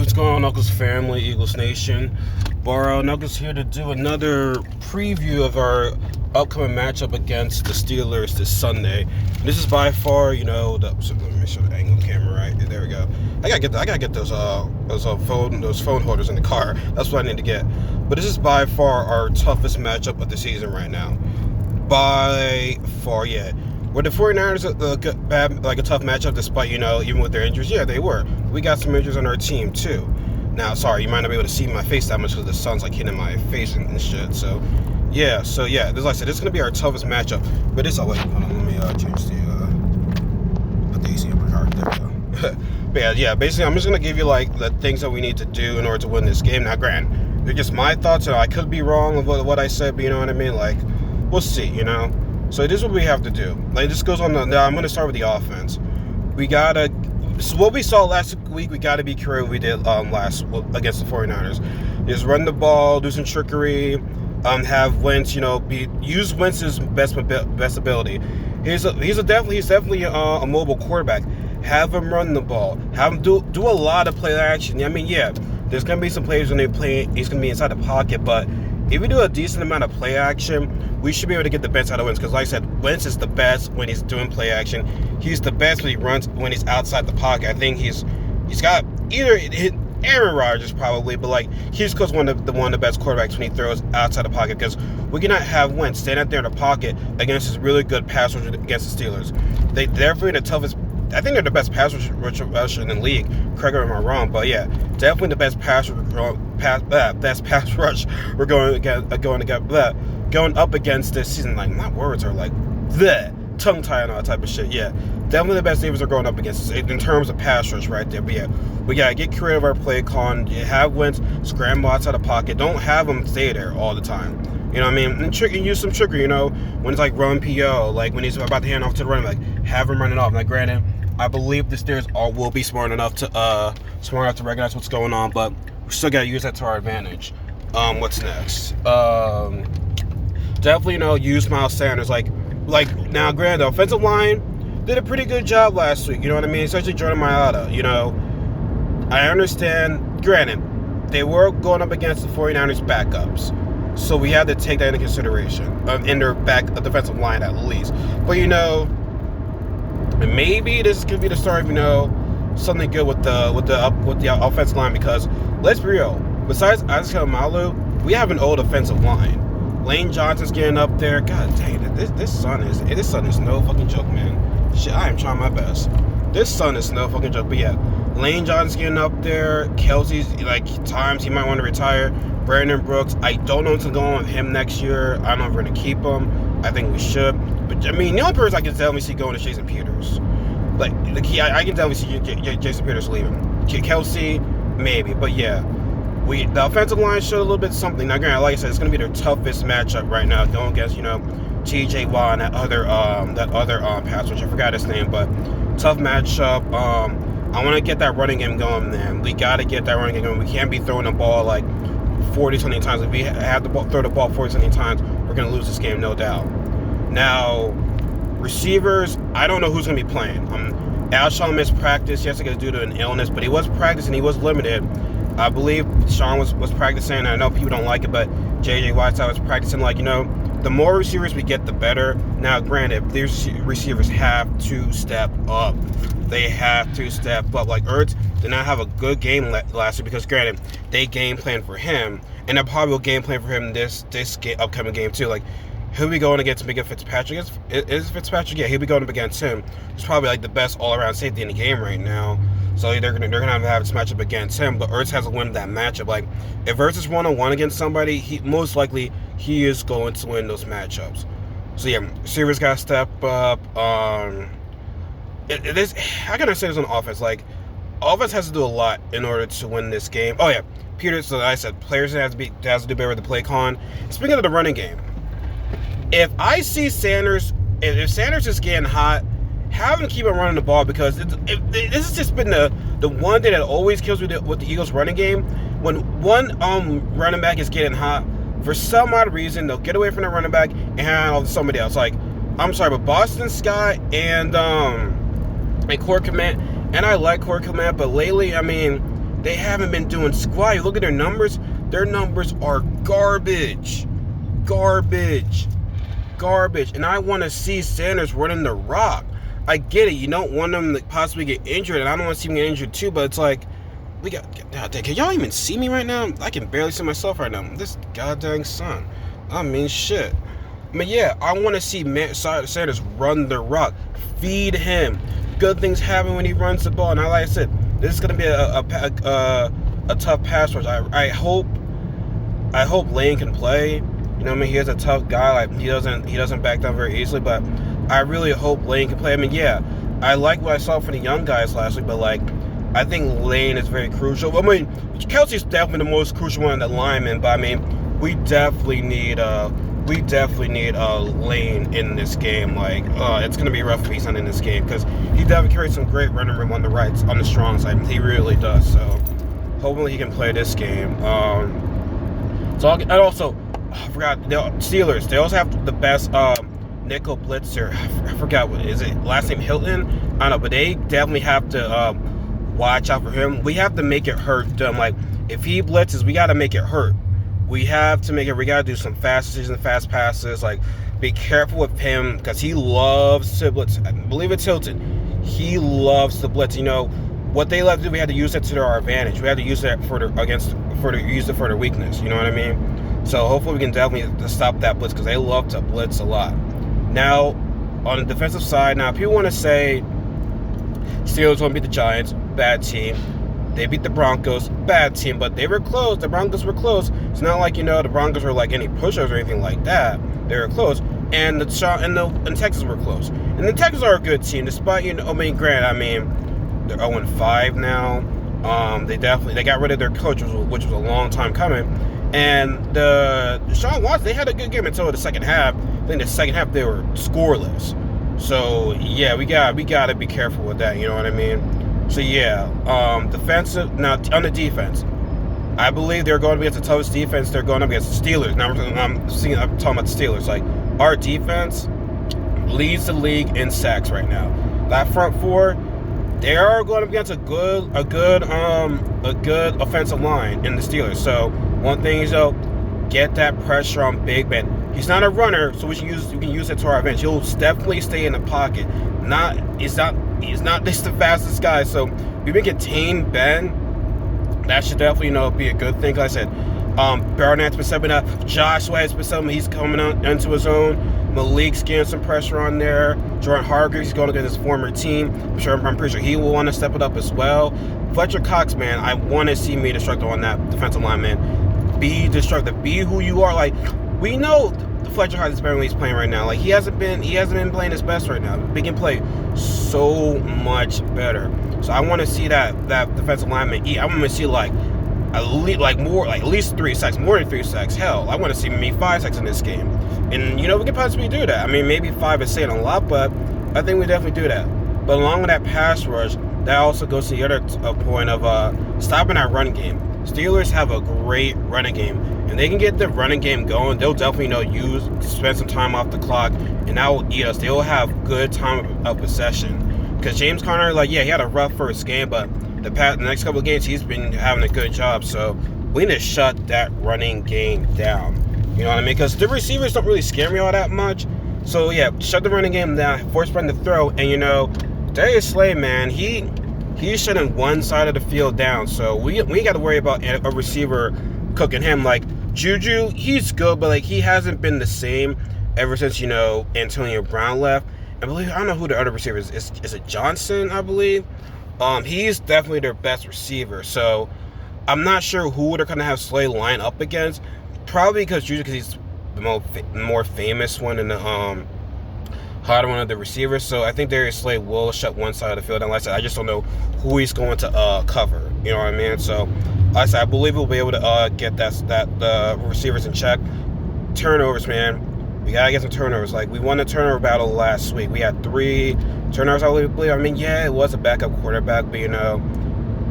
What's going on, Knuckles family, Eagles Nation? Borrow Knuckles here to do another preview of our upcoming matchup against the Steelers this Sunday. This is by far, let me show the angle of the camera right. There we go. I gotta get those phone holders in the car. That's what I need to get. But this is by far our toughest matchup of the season right now. By far, yeah. Were the 49ers a tough matchup despite, even with their injuries? Yeah, they were. We got some injuries on our team, too. Now, sorry, you might not be able to see my face that much because the sun's, hitting my face and shit. So, yeah. Like I said, this is going to be our toughest matchup. But this, hold on, let me change put the AC in my car. There we go. But, yeah, basically, I'm just going to give you, the things that we need to do in order to win this game. Now, granted, they're just my thoughts, and I could be wrong with what I said, but you know what I mean? We'll see, So this is what we have to do. This goes on. Now I'm going to start with the offense. So what we saw last week, we got to be creative. We did against the 49ers. Is run the ball, do some trickery, have Wentz, use Wentz's best ability. He's definitely a mobile quarterback. Have him run the ball. Have him do a lot of play action. I mean, yeah, there's going to be some plays when they play. He's going to be inside the pocket, but if we do a decent amount of play action, we should be able to get the best out of Wentz. Because like I said, Wentz is the best when he's doing play action. He's the best when he runs when he's outside the pocket. I think he's got either Aaron Rodgers probably, but he's one of the best quarterbacks when he throws outside the pocket. Because we cannot have Wentz stand out there in the pocket against his really good pass rush against the Steelers. They're definitely the toughest. I think they're the best pass rusher in the league. Correct me if I'm wrong, but yeah, definitely the best pass rush we're going up against this season. My words are the tongue tie and all that type of shit. Yeah, definitely the best defense are going up against in terms of pass rush right there. But yeah, we gotta get creative our play calling. Have Wentz scramble outside the pocket. Don't have him stay there all the time. You know what I mean? And use some trickery. When it's run PO, when he's about to hand off to the running back, have him run it off. Now, granted, I believe the Steelers will be smart enough to recognize what's going on, but we still gotta use that to our advantage. What's next? Definitely, use Miles Sanders. Now, granted, the offensive line did a pretty good job last week. You know what I mean? Especially Jordan Mailata. I understand. Granted, they were going up against the 49ers backups, so we had to take that into consideration in their defensive line at least. But maybe this could be the start of something good with the offensive line, because let's be real. Besides Isaac Malu, we have an old offensive line. Lane Johnson's getting up there. God dang it, this son is no fucking joke, man. Shit, I am trying my best. This son is no fucking joke. But yeah, Lane Johnson's getting up there. Kelsey's times he might want to retire. Brandon Brooks, I don't know what's going on with him next year. I don't know if we're gonna keep him. I think we should. But the only person I can definitely see going is Jason Peters. I can definitely see Jason Peters leaving. Kelsey, maybe, but yeah. The offensive line showed a little bit something. Now, granted, like I said, it's going to be their toughest matchup right now. Going against, T.J. Watt and that other pass rusher. I forgot his name, but tough matchup. I want to get that running game going, man. We got to get that running game going. We can't be throwing the ball 40-something times. If we have to throw the ball 40-something times, we're going to lose this game, no doubt. Now, receivers, I don't know who's going to be playing. Alshon missed practice yesterday due to an illness, but he was practicing. He was limited. I believe Sean was practicing. I know people don't like it, but J.J. Whiteside was practicing. The more receivers we get, the better. Now, granted, these receivers have to step up. They have to step up. Ertz did not have a good game last week because, granted, they game plan for him, and they probably will game plan for him this upcoming game too. He'll be going against Micah Fitzpatrick. Is Fitzpatrick? Yeah, he'll be going up against him. He's probably the best all-around safety in the game right now. So they're gonna have this matchup against him. But Ertz has to win that matchup. If Ertz is 1-on-1 against somebody, most likely he is going to win those matchups. So yeah, receivers gotta step up. How can I say this on offense? Offense has to do a lot in order to win this game. Oh yeah, Peter. So I said players has to do better with the play con. Speaking of the running game, if I see Sanders, if Sanders is getting hot, have him keep on running the ball, because this has just been the one thing that always kills me with the Eagles running game. When one running back is getting hot, for some odd reason they'll get away from the running back and hand off to somebody else. I'm sorry, but Boston Scott and Corey Clement, and I like Corey Clement, but lately, They haven't been doing squat. You look at their numbers are garbage. Garbage. And I want to see Sanders running the rock. I get it. You don't want them to possibly get injured, and I don't want to see him get injured too, but it's like, can y'all even see me right now? I can barely see myself right now. This goddamn sun. I mean, shit. But yeah, I want to see Sanders run the rock. Feed him. Good things happen when he runs the ball. And like I said, this is going to be a tough pass rush. I hope Lane can play. You know what I mean? He is a tough guy. Like he doesn't back down very easily. But I really hope Lane can play. I mean, yeah, I like what I saw from the young guys last week. But like, I think Lane is very crucial. I mean, Kelsey's definitely the most crucial one in the lineman. But I mean, we definitely need Lane in this game. Like, it's gonna be rough if he's not in this game because he definitely carries some great running room on the strong side. He really does. So hopefully he can play this game. And also, I forgot the Steelers. They also have the best nickel blitzer. I forgot what is it. Last name Hilton. I don't know, but they definitely have to watch out for him. We have to make it hurt them. Like if he blitzes, we got to make it hurt. We got to do some fast decisions, fast passes. Like, be careful with him because he loves to blitz. I believe it's Hilton. He loves to blitz. You know, what they love to do, we had to use it to our advantage. We had to use that for their weakness. You know what I mean? So hopefully we can definitely stop that blitz because they love to blitz a lot. Now, on the defensive side, now people want to say Steelers won't beat the Giants, bad team. They beat the Broncos, bad team, but they were close. The Broncos were close. It's not like, the Broncos were like any pushers or anything like that. They were close. And the Texans were close. And the Texans are a good team, despite, they're 0-5 now. They got rid of their coach, which was a long time coming. And the Deshaun Watson, they had a good game until the second half. I think the second half they were scoreless. So yeah, we gotta be careful with that. You know what I mean? So yeah, defensive. Now on the defense, I believe they're going to be against the toughest defense. They're going up against the Steelers. Now I'm talking about the Steelers. Like our defense leads the league in sacks right now. That front four, they are going up against a good offensive line in the Steelers. So one thing is get that pressure on Big Ben. He's not a runner, so we can use it to our advantage. He'll definitely stay in the pocket. He's not this the fastest guy, so if we can contain Ben, that should definitely be a good thing. Like I said, Barnett's been stepping up. Josh Sweat's been stepping. He's coming into his own. Malik's getting some pressure on there. Jordan Hargreaves, he's going against his former team. I'm pretty sure he will want to step it up as well. Fletcher Cox, man, I want to see me destructive on that defensive line, man. Be destructive. Be who you are. Like, we know Fletcher Cox is better when he's playing right now. Like, he hasn't been playing his best right now. He can play so much better. So I want to see that defensive lineman eat. I want to see at least 3 sacks, more than 3 sacks. Hell, I want to see maybe 5 sacks in this game. And we can possibly do that. I mean, maybe 5 is saying a lot, but I think we definitely do that. But along with that pass rush, that also goes to the other point of stopping our running game. Steelers have a great running game, and they can get the running game going. They'll definitely spend some time off the clock, and that will eat us. They'll have good time of possession. Because James Conner, he had a rough first game, but the next couple of games he's been having a good job. So we need to shut that running game down. You know what I mean? Because the receivers don't really scare me all that much. So yeah, shut the running game down, force Brendan to throw, and Darius Slay, man, he's shutting one side of the field down. So we got to worry about a receiver cooking him. Like Juju, he's good, but he hasn't been the same ever since Antonio Brown left. I don't know who the other receiver is. Is it Johnson? I believe. He's definitely their best receiver. So I'm not sure who they're gonna have Slay line up against. Probably because he's the more famous one and the harder one of the receivers. So I think Darius Slay will shut one side of the field. And like I said, I just don't know who he's going to cover. You know what I mean? So like I said, I believe we'll be able to get the receivers in check. Turnovers, man. We gotta get some turnovers. We won the turnover battle last week. We had 3 turnovers, I believe. I mean, yeah, it was a backup quarterback, but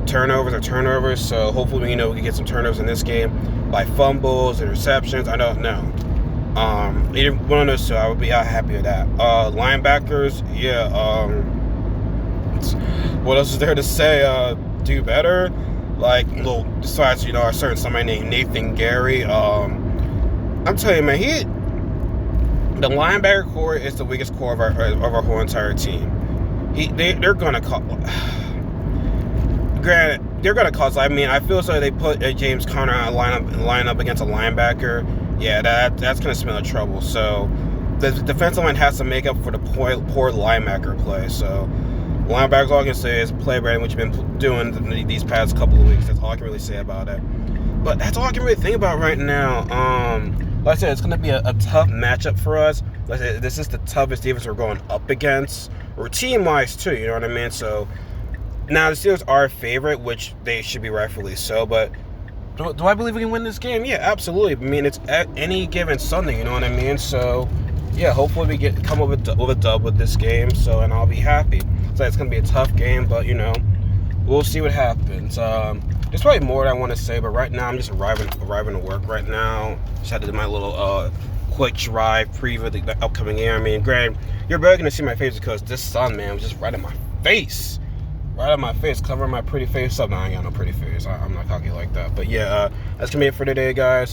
turnovers are turnovers. So hopefully, we can get some turnovers in this game by fumbles, interceptions. I don't know. Either one of those two, I would be happy with that. Linebackers, yeah. What else is there to say? Do better. Like, little, besides, a certain somebody named Nathan Gary. I'm telling you, man, the linebacker core is the weakest core of our whole entire team. They're gonna call. Granted, they're gonna cause. I mean, I feel as though they put James Conner on a lineup against a linebacker. Yeah, that's gonna smell of trouble. So the defensive line has to make up for the poor linebacker play. So linebackers, all I can say is play better, which you've been doing these past couple of weeks. That's all I can really say about it. But that's all I can really think about right now. Like I said, it's going to be a tough matchup for us. Like I said, this is the toughest defense we're going up against, or team-wise too. You know what I mean? So now the Steelers are a favorite, which they should be rightfully so. But do I believe we can win this game? Yeah, absolutely. I mean, it's at any given Sunday. You know what I mean? So yeah, hopefully we come up with a dub with this game. So, and I'll be happy. So it's going to be a tough game, but we'll see what happens. There's probably more that I want to say, but right now I'm just arriving to work right now. Just had to do my little quick drive preview of the upcoming game. I mean, granted, you're barely going to see my face because this sun, man, was just right in my face. Right on my face, covering my pretty face up. No, I ain't got no pretty face. I'm not cocky like that. But yeah, that's going to be it for today, guys.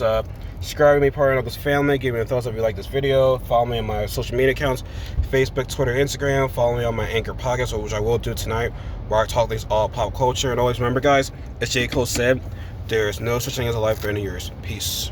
Subscribe to me, part of Knuckles family. Give me a thumbs up if you like this video. Follow me on my social media accounts, Facebook, Twitter, Instagram. Follow me on my Anchor podcast, which I will do tonight, where I talk things all pop culture. And always remember, guys, as J. Cole said, there is no such thing as a life better than yours. Peace.